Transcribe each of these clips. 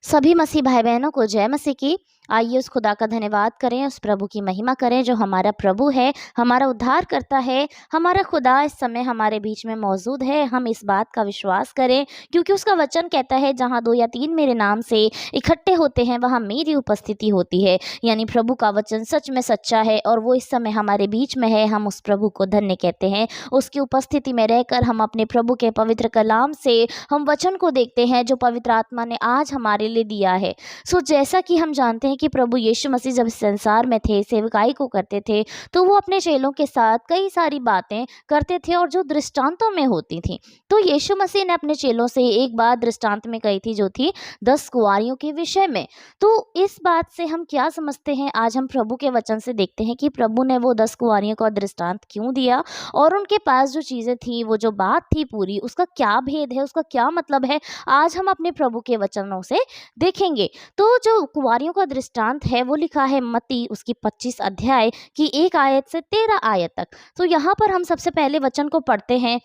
सभी मसीह भाई बहनों को जय मसीह की। आइए उस खुदा का धन्यवाद करें, उस प्रभु की महिमा करें जो हमारा प्रभु है, हमारा उद्धार करता है। हमारा खुदा इस समय हमारे बीच में मौजूद है। हम इस बात का विश्वास करें क्योंकि उसका वचन कहता है जहाँ 2 या 3 मेरे नाम से इकट्ठे होते हैं वहाँ मेरी उपस्थिति होती है। यानी प्रभु का वचन सच में सच्चा है और वो इस समय हमारे बीच में है। हम उस प्रभु को धन्य कहते हैं। उसकी उपस्थिति में रहकर हम अपने प्रभु के पवित्र कलाम से हम वचन को देखते हैं जो पवित्र आत्मा ने आज हमारे लिए दिया है। जैसा कि हम जानते हैं कि प्रभु यीशु मसीह जब इस संसार में थे, सेवकाई को करते थे, तो वो अपने चेलों के साथ कई सारी बातें करते थे और जो दृष्टांतों में होती थी। तो यीशु मसीह ने अपने चेलों से एक बात दृष्टांत में कही थी जो थी 10 कुंवारियों के विषय में। तो इस बात से हम क्या समझते हैं, आज हम प्रभु के वचन से देखते हैं कि प्रभु ने वो 10 कुंवारियों का दृष्टांत क्यों दिया और उनके पास जो चीज़ें थी, वो जो बात थी पूरी, उसका क्या भेद है, उसका क्या मतलब है, आज हम अपने प्रभु के वचनों से देखेंगे। तो जो कुंवारियों का दृष्टांत है वो लिखा है मत्ती उसकी 25 अध्याय की 1 आयत से 13 आयत तक। तो यहाँ पर हम सबसे पहले वचन को पढ़ते हैं।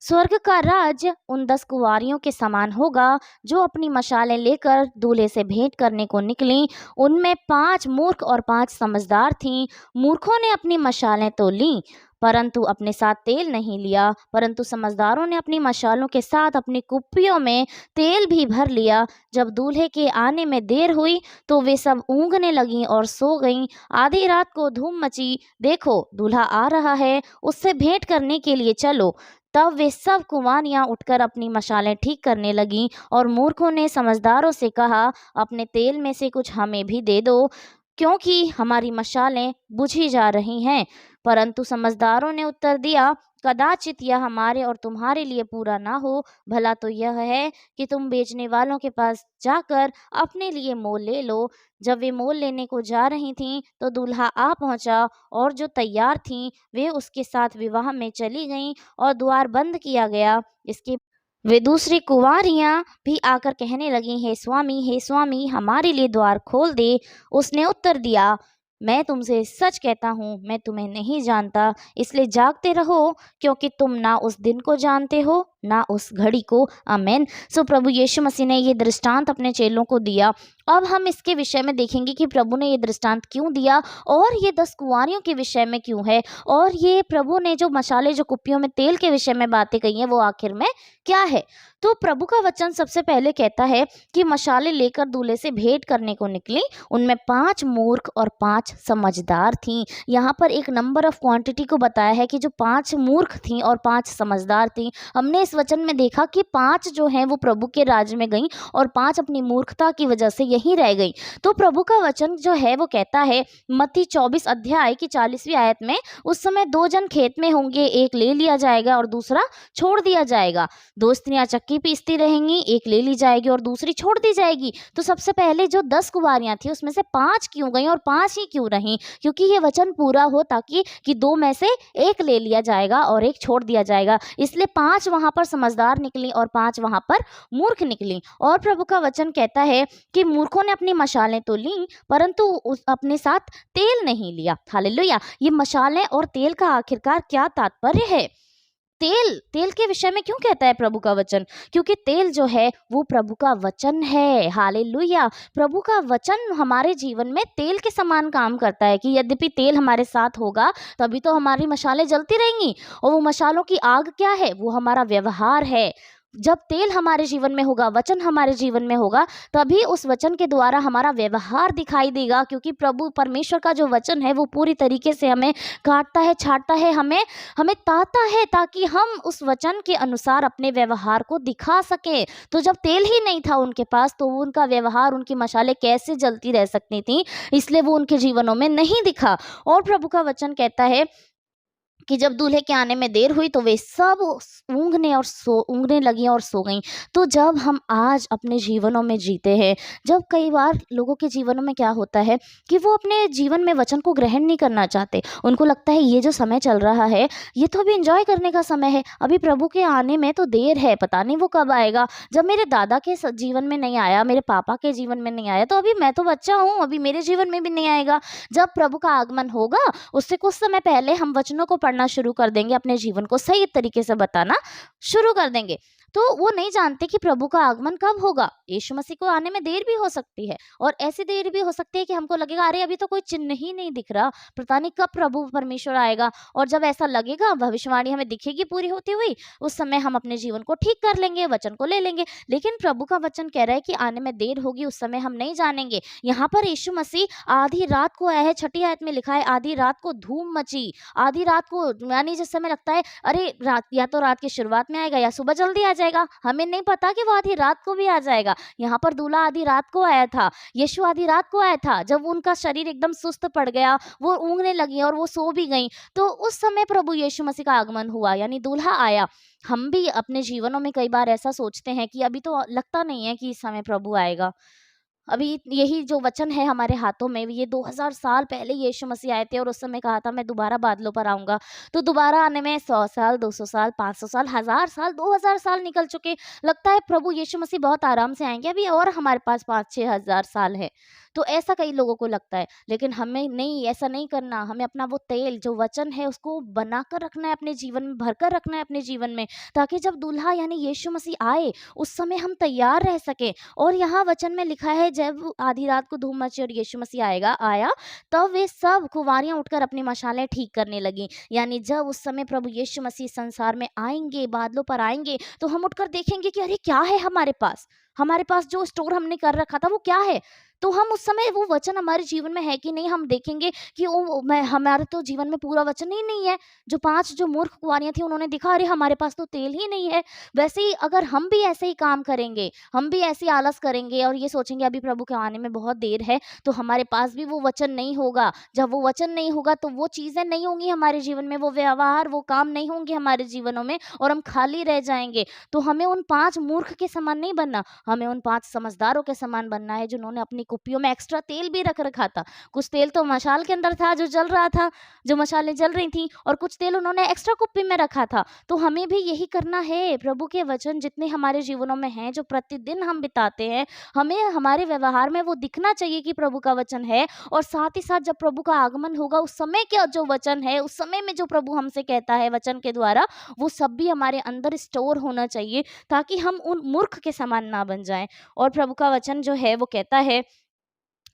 स्वर्ग का राज्य उन 10 कुंवारियों के समान होगा जो अपनी मशालें लेकर दूल्हे से भेंट करने को निकलीं। उनमें 5 मूर्ख और 5 समझदार थीं। मूर्खों ने अपनी मशालें तो लीं परंतु अपने साथ तेल नहीं लिया, परंतु समझदारों ने अपनी मशालों के साथ अपनी कुप्पियों में तेल भी भर लिया। जब दूल्हे के आने में देर हुई तो वे सब ऊँघने लगीं और सो गईं। आधी रात को धूम मची, देखो दूल्हा आ रहा है, उससे भेंट करने के लिए चलो। तब वे सब कुंवारियाँ उठकर अपनी मशालें ठीक करने लगीं और मूर्खों ने समझदारों से कहा, अपने तेल में से कुछ हमें भी दे दो, क्योंकि हमारी मशालें बुझी जा रही हैं। परंतु समझदारों ने उत्तर दिया, कदाचित यह हमारे और तुम्हारे लिए पूरा ना हो। भला तो यह है कि तुम बेचने वालों के पास जाकर अपने लिए मोल ले लो। जब वे मोल लेने को जा रही थीं तो दूल्हा आ पहुंचा और जो तैयार थीं वे उसके साथ विवाह में चली गईं और द्वार बंद किया गया। इसके वे दूसरी कुंवारियां भी आकर कहने लगी, हे स्वामी, हमारे लिए द्वार खोल दे। उसने उत्तर दिया, मैं तुमसे सच कहता हूँ, मैं तुम्हें नहीं जानता। इसलिए जागते रहो, क्योंकि तुम ना उस दिन को जानते हो ना उस घड़ी को। आमेन। प्रभु यीशु मसीह ने ये दृष्टांत अपने चेलों को दिया। अब हम इसके विषय में देखेंगे कि प्रभु ने ये दृष्टांत क्यों दिया और ये 10 कुंवारियों के विषय में क्यों है, और ये प्रभु ने जो मशाले, जो कुप्पियों में तेल के विषय में बातें कही हैं वो आखिर में क्या है। तो प्रभु का वचन सबसे पहले कहता है कि मशाले लेकर दूल्हे से भेंट करने को निकली। उनमें 5 मूर्ख और 5 समझदार थीं। यहाँ पर एक नंबर ऑफ क्वांटिटी को बताया है कि जो 5 मूर्ख थीं और 5 समझदार थीं। हमने इस वचन में देखा कि 5 जो हैं वो प्रभु के राज्य में गईं और 5 अपनी मूर्खता की वजह से यहीं रह गईं। तो प्रभु का वचन जो है वो कहता है मत्ती 24 अध्याय की 40वीं आयत में, उस समय 2 जन खेत में होंगे, एक ले लिया जाएगा और दूसरा छोड़ दिया जाएगा। 2 स्त्रियां चक्की पीसती रहेंगी, एक ले ली जाएगी और दूसरी छोड़ दी जाएगी। तो सबसे पहले जो 10 कुंवारियां थी उसमें से 5 क्यों गई और 5 ही क्यों रहीं? क्योंकि ये वचन पूरा हो ताकि 2 में से एक ले लिया जाएगा और एक छोड़ दिया जाएगा। इसलिए 5 वहां पर समझदार निकली और 5 वहां पर मूर्ख निकली। और प्रभु का वचन कहता है कि मूर्खों ने अपनी मशालें तो ली परंतु अपने साथ तेल नहीं लिया। हालेलुया। ये मशालें और तेल का आखिरकार क्या तात्पर्य है? तेल के विषय में क्यों कहता है प्रभु का वचन? क्योंकि तेल जो है वो प्रभु का वचन है। हालेलुया। प्रभु का वचन हमारे जीवन में तेल के समान काम करता है कि यद्यपि तेल हमारे साथ होगा तभी तो हमारी मशालें जलती रहेंगी। और वो मशालों की आग क्या है? वो हमारा व्यवहार है। जब तेल हमारे जीवन में होगा, वचन हमारे जीवन में होगा, तभी उस वचन के द्वारा हमारा व्यवहार दिखाई देगा। क्योंकि प्रभु परमेश्वर का जो वचन है वो पूरी तरीके से हमें काटता है, छाटता है, हमें ताता है ताकि हम उस वचन के अनुसार अपने व्यवहार को दिखा सकें। तो जब तेल ही नहीं था उनके पास तो उनका व्यवहार, उनकी मशालें कैसे जलती रह सकती थी? इसलिए वो उनके जीवनों में नहीं दिखा। और प्रभु का वचन कहता है कि जब दूल्हे के आने में देर हुई तो वे सब ऊँघने लगी और सो गईं। तो जब हम आज अपने जीवनों में जीते हैं, जब कई बार लोगों के जीवनों में क्या होता है कि वो अपने जीवन में वचन को ग्रहण नहीं करना चाहते। उनको लगता है ये जो समय चल रहा है ये तो अभी एंजॉय करने का समय है, अभी प्रभु के आने में तो देर है, पता नहीं वो कब आएगा। जब मेरे दादा के जीवन में नहीं आया, मेरे पापा के जीवन में नहीं आया, तो अभी मैं तो बच्चा हूँ, अभी मेरे जीवन में भी नहीं आएगा। जब प्रभु का आगमन होगा उससे कुछ समय पहले हम वचनों को पढ़ना शुरू कर देंगे, अपने जीवन को सही तरीके से बताना शुरू कर देंगे। तो वो नहीं जानते कि प्रभु का आगमन कब होगा। यीशु मसीह को आने में देर भी हो सकती है, और ऐसी देर भी हो सकती है कि हमको लगेगा अरे अभी तो कोई चिन्ह ही नहीं दिख रहा, पता नहीं कब प्रभु परमेश्वर आएगा। और जब ऐसा लगेगा, भविष्यवाणी हमें दिखेगी पूरी होती हुई, उस समय हम अपने जीवन को ठीक कर लेंगे, वचन को ले लेंगे। लेकिन प्रभु का वचन कह रहा है कि आने में देर होगी, उस समय हम नहीं जानेंगे। यहाँ पर यीशु मसीह आधी रात को आया है, 6ठी आयत में लिखा है आधी रात को धूम मची। आधी रात को यानी जिस समय लगता है अरे रात, या तो रात की शुरुआत में आएगा या सुबह जल्दी आ जाएगा, हमें नहीं पता कि वो आधी रात को भी आ जाएगा। यहाँ पर दूल्हा आधी रात को आया था, यीशु आधी रात को आया था, जब उनका शरीर एकदम सुस्त पड़ गया, वो ऊँघने लगी और वो सो भी गई, तो उस समय प्रभु यीशु मसीह का आगमन हुआ, यानी दूल्हा आया। हम भी अपने जीवनों में कई बार ऐसा सोचते हैं कि अभी तो लगता नहीं है कि इस समय प्रभु आएगा। अभी यही जो वचन है हमारे हाथों में, ये 2000 साल पहले यीशु मसीह आए थे और उस समय कहा था मैं दोबारा बादलों पर आऊँगा। तो दोबारा आने में 100 साल, 200 साल, 500 साल, 1000 साल, 2000 साल निकल चुके। लगता है प्रभु यीशु मसीह बहुत आराम से आएँगे, अभी और हमारे पास 5-6 हज़ार साल है। तो ऐसा कई लोगों को लगता है, लेकिन हमें नहीं, ऐसा नहीं करना। हमें अपना वो तेल जो वचन है उसको बनाकर रखना है अपने जीवन में, भरकर रखना है अपने जीवन में, ताकि जब दूल्हा यानी यीशु मसीह आए, उस समय हम तैयार रह सकें। और यहाँ वचन में लिखा है जब आधी रात को धूम मची और यीशु मसीह आया, तब वे सब कुँवारियाँ उठकर अपनी मशालें ठीक करने लगी। यानी जब उस समय प्रभु यीशु मसीह संसार में आएँगे, बादलों पर आएँगे, तो हम उठकर देखेंगे कि अरे क्या है हमारे पास? हमारे पास जो स्टोर हमने कर रखा था वो क्या है? तो हम उस समय वो वचन हमारे जीवन में है कि नहीं, हम देखेंगे कि ओ मैं हमारे तो जीवन में पूरा वचन ही नहीं है। जो 5 जो मूर्ख कुँवारियाँ थी उन्होंने देखा अरे हमारे पास तो तेल ही नहीं है। वैसे ही अगर हम भी ऐसे ही काम करेंगे, हम भी ऐसे ही आलस करेंगे और ये सोचेंगे अभी प्रभु के आने में बहुत देर है, तो हमारे पास भी वो वचन नहीं होगा। जब वो वचन नहीं होगा तो वो चीज़ें नहीं होंगी हमारे जीवन में, वो व्यवहार, वो काम नहीं होंगे हमारे जीवनों में और हम खाली रह जाएँगे। तो हमें उन 5 मूर्ख के समान नहीं बनना, हमें उन 5 समझदारों के समान बनना है जिन्होंने अपनी कुप्पियों में एक्स्ट्रा तेल भी रख रखा था। कुछ तेल तो मशाल के अंदर था जो जल रहा था, जो मशालें जल रही थीं, और कुछ तेल उन्होंने एक्स्ट्रा कुप्पी में रखा था। तो हमें भी यही करना है। प्रभु के वचन जितने हमारे जीवनों में हैं, जो प्रतिदिन हम बिताते हैं, हमें हमारे व्यवहार में वो दिखना चाहिए कि प्रभु का वचन है। और साथ ही साथ जब प्रभु का आगमन होगा, उस समय का जो वचन है, उस समय में जो प्रभु हमसे कहता है वचन के द्वारा, वो सब भी हमारे अंदर स्टोर होना चाहिए, ताकि हम उन मूर्ख के समान ना बन जाएँ। और प्रभु का वचन जो है वो कहता है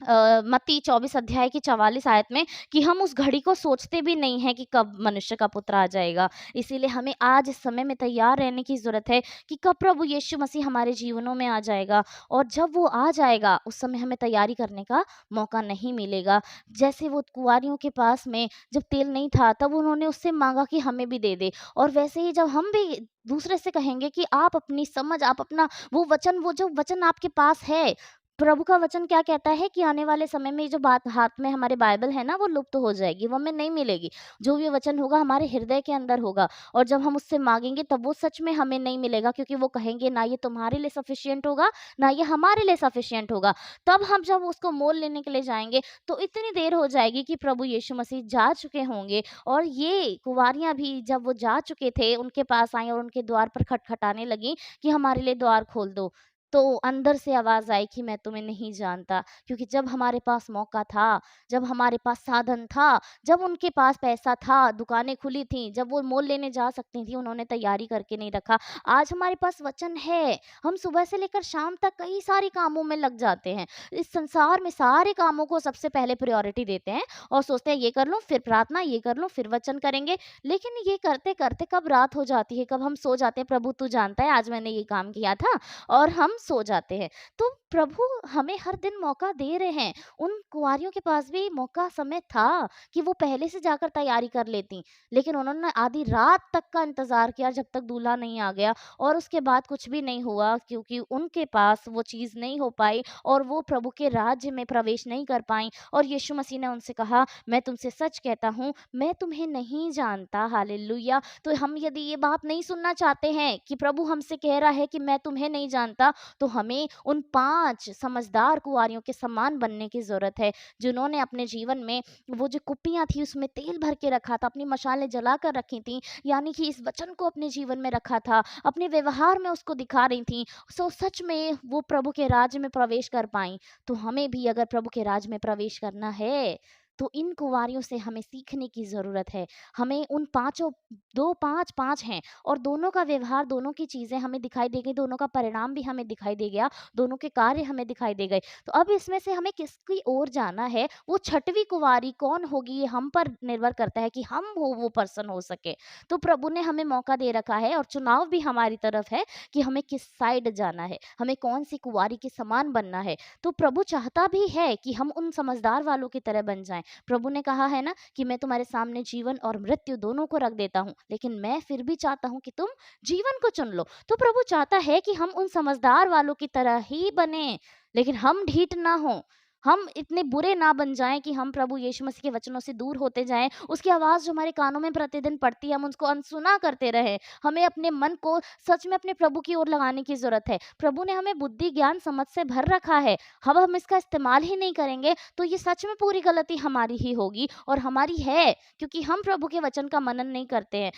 मत्ती 24 अध्याय की 44 आयत में कि हम उस घड़ी को सोचते भी नहीं हैं कि कब मनुष्य का पुत्र आ जाएगा। इसीलिए हमें आज इस समय में तैयार रहने की ज़रूरत है कि कब प्रभु यीशु मसीह हमारे जीवनों में आ जाएगा, और जब वो आ जाएगा उस समय हमें तैयारी करने का मौका नहीं मिलेगा। जैसे वो कुँवारियों के पास में जब तेल नहीं था, तब उन्होंने उससे माँगा कि हमें भी दे दे, और वैसे ही जब हम भी दूसरे से कहेंगे कि आप अपनी समझ, आप अपना वो वचन, वो जो वचन आपके पास है, प्रभु का वचन क्या कहता है कि आने वाले समय में जो बात हाथ में हमारे बाइबल है ना, वो लुप्त हो जाएगी, वो हमें नहीं मिलेगी। जो भी वचन होगा हमारे हृदय के अंदर होगा, और जब हम उससे माँगेंगे तब वो सच में हमें नहीं मिलेगा, क्योंकि वो कहेंगे ना ये तुम्हारे लिए सफिशिएंट होगा, ना ये हमारे लिए सफिशिएंट होगा। तब हम जब उसको मोल लेने के लिए जाएँगे, तो इतनी देर हो जाएगी कि प्रभु यीशु मसीह जा चुके होंगे। और ये कुँवारियाँ भी जब वो जा चुके थे, उनके पास आईं और उनके द्वार पर खटखटाने लगीं कि हमारे लिए द्वार खोल दो। तो अंदर से आवाज़ आई कि मैं तुम्हें नहीं जानता। क्योंकि जब हमारे पास मौका था, जब हमारे पास साधन था, जब उनके पास पैसा था, दुकानें खुली थीं, जब वो मोल लेने जा सकती थीं, उन्होंने तैयारी करके नहीं रखा। आज हमारे पास वचन है, हम सुबह से लेकर शाम तक कई सारे कामों में लग जाते हैं। इस संसार में सारे कामों को सबसे पहले प्रायोरिटी देते हैं और सोचते हैं ये कर लूँ, फिर प्रार्थना, ये कर लूँ, फिर वचन करेंगे। लेकिन ये करते-करते कब रात हो जाती है, कब हम सो जाते हैं, प्रभु तू जानता है आज मैंने ये काम किया था, और हम सो जाते हैं। तो प्रभु हमें हर दिन मौका दे रहे हैं। उन कुँवारियों के पास भी मौका, समय था कि वो पहले से जाकर तैयारी कर लेतीं, लेकिन उन्होंने आधी रात तक का इंतज़ार किया जब तक दूल्हा नहीं आ गया, और उसके बाद कुछ भी नहीं हुआ, क्योंकि उनके पास वो चीज़ नहीं हो पाई और वो प्रभु के राज्य में प्रवेश नहीं कर पाईं। और यीशु मसीह ने उनसे कहा, मैं तुमसे सच कहता हूँ, मैं तुम्हें नहीं जानता। हालेलुया! तो हम यदि ये बात नहीं सुनना चाहते हैं कि प्रभु हमसे कह रहा है कि मैं तुम्हें नहीं जानता, तो हमें उन 5 समझदार कुँवारियों के समान बनने की ज़रूरत है, जिन्होंने अपने जीवन में वो जो कुप्पियाँ थी उसमें तेल भर के रखा था, अपनी मशालें जला कर रखी थीं, यानी कि इस वचन को अपने जीवन में रखा था, अपने व्यवहार में उसको दिखा रही थीं। सो सच में वो प्रभु के राज्य में प्रवेश कर पाईं। तो हमें भी अगर प्रभु के राज्य में प्रवेश करना है, तो इन कुँवारियों से हमें सीखने की ज़रूरत है। हमें उन पाँचों 2 5-5 हैं और दोनों का व्यवहार, दोनों की चीज़ें हमें दिखाई दे गई, दोनों का परिणाम भी हमें दिखाई दे गया, दोनों के कार्य हमें दिखाई दे गए। तो अब इसमें से हमें किसकी ओर जाना है, वो छठवीं कुँवारी कौन होगी, ये हम पर निर्भर करता है कि हम वो पर्सन हो सके। तो प्रभु ने हमें मौका दे रखा है और चुनाव भी हमारी तरफ है कि हमें किस साइड जाना है, हमें कौन-सी कुँवारी के समान बनना है। तो प्रभु चाहता भी है कि हम उन समझदार वालों की तरह बन जाएँ। प्रभु ने कहा है ना कि मैं तुम्हारे सामने जीवन और मृत्यु दोनों को रख देता हूँ, लेकिन मैं फिर भी चाहता हूँ कि तुम जीवन को चुन लो। तो प्रभु चाहता है कि हम उन समझदार वालों की तरह ही बने, लेकिन हम ढीठ ना हों। हम इतने बुरे ना बन जाएँ कि हम प्रभु यीशु मसीह के वचनों से दूर होते जाएँ। उसकी आवाज़ जो हमारे कानों में प्रतिदिन पड़ती है, हम उसको अनसुना करते रहें। हमें अपने मन को सच में अपने प्रभु की ओर लगाने की ज़रूरत है। प्रभु ने हमें बुद्धि, ज्ञान, समझ से भर रखा है। अब हम इसका इस्तेमाल ही नहीं करेंगे, तो ये सच में पूरी गलती हमारी ही होगी और हमारी है, क्योंकि हम प्रभु के वचन का मनन नहीं करते हैं।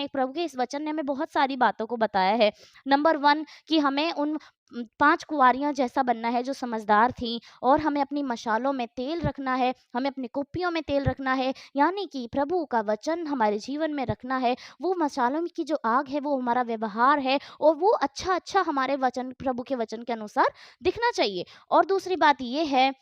प्रभु के इस वचन ने हमें बहुत सारी बातों को बताया है। नंबर 1 कि हमें उन 5 कुँवारियाँ जैसा बनना है जो समझदार थीं और हमें अपनी मशालों में तेल रखना है, हमें अपनी कुप्पियों में तेल रखना है, यानी कि प्रभु का वचन हमारे जीवन में रखना है। वो मशालों की जो आग है वो हमारा व्यवहार है और वो अच्छा-अच्छा हमारे वचन, प्रभु के वचन के अनुसार दिखना चाहिए। और दूसरी बात ये है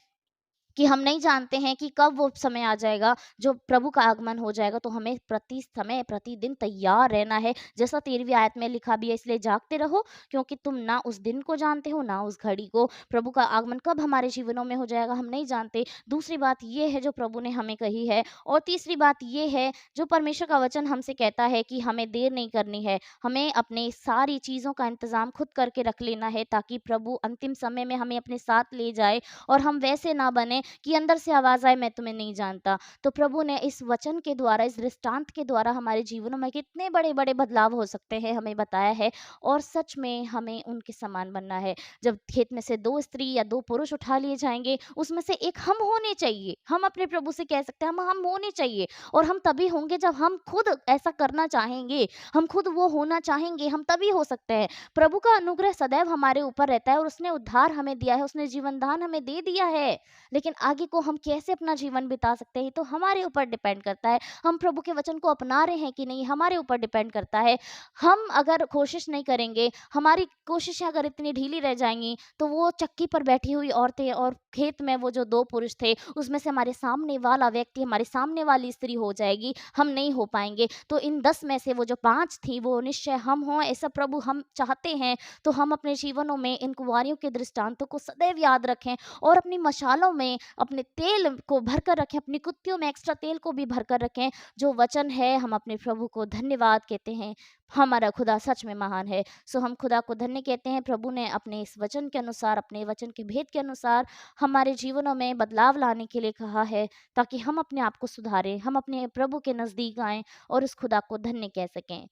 कि हम नहीं जानते हैं कि कब वो समय आ जाएगा, जो प्रभु का आगमन हो जाएगा, तो हमें प्रति समय, प्रतिदिन तैयार रहना है। जैसा 13वीं आयत में लिखा भी है, इसलिए जागते रहो, क्योंकि तुम ना उस दिन को जानते हो, ना उस घड़ी को। प्रभु का आगमन कब हमारे जीवनों में हो जाएगा, हम नहीं जानते। दूसरी बात ये है जो प्रभु ने हमें कही है और तीसरी बात ये है, जो परमेश्वर का वचन हमसे कहता है कि हमें देर नहीं करनी है। हमें अपनी सारी चीज़ों का इंतज़ाम खुद करके रख लेना है, ताकि प्रभु अंतिम समय में हमें अपने साथ ले जाए और हम वैसे ना बने कि अंदर से आवाज़ आए, मैं तुम्हें नहीं जानता। तो प्रभु ने इस वचन के द्वारा, इस दृष्टांत के द्वारा हमारे जीवनों में कितने बड़े-बड़े बदलाव हो सकते हैं हमें बताया है और सच में हमें उनके समान बनना है। जब खेत में से 2 स्त्री या 2 पुरुष उठा लिए जाएँगे, उसमें से एक हम होने चाहिए। हम अपने प्रभु से कह सकते हैं, हम होने चाहिए और हम तभी होंगे जब हम खुद ऐसा करना चाहेंगे, हम खुद वो होना चाहेंगे, हम तभी हो सकते हैं। प्रभु का अनुग्रह सदैव हमारे ऊपर रहता है और उसने उद्धार हमें दिया है, उसने जीवन दान हमें दे दिया है। लेकिन आगे को हम कैसे अपना जीवन बिता सकते हैं, तो हमारे ऊपर डिपेंड करता है। हम प्रभु के वचन को अपना रहे हैं कि नहीं, हमारे ऊपर डिपेंड करता है। हम अगर कोशिश नहीं करेंगे, हमारी कोशिशें अगर इतनी ढीली रह जाएँगी, तो वो चक्की पर बैठी हुई औरतें और खेत में वो जो 2 पुरुष थे, उसमें से हमारे सामने वाला व्यक्ति, हमारे सामने वाली स्त्री हो जाएगी, हम नहीं हो पाएँगे। तो इन 10 में से वो जो 5 थी, वो निश्चय हम हों, ऐसा प्रभु हम चाहते हैं। तो हम अपने जीवनों में इन कुँवारियों के दृष्टांतों को सदैव याद रखें और अपनी मशालों में अपने तेल को भरकर रखें, अपनी कुत्तियों में एक्स्ट्रा तेल को भी भरकर रखें। जो वचन है, हम अपने प्रभु को धन्यवाद कहते हैं। हमारा खुदा सच में महान है। सो हम खुदा को धन्य कहते हैं, प्रभु ने अपने इस वचन के अनुसार, अपने वचन के भेद के अनुसार हमारे जीवनों में बदलाव लाने के लिए कहा है, ताकि हम अपने आप को सुधारें, हम अपने प्रभु के नज़दीक आएँ और उस खुदा को धन्य कह सकें।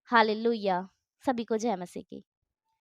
हालेलुया! सभी को जय मसीह की।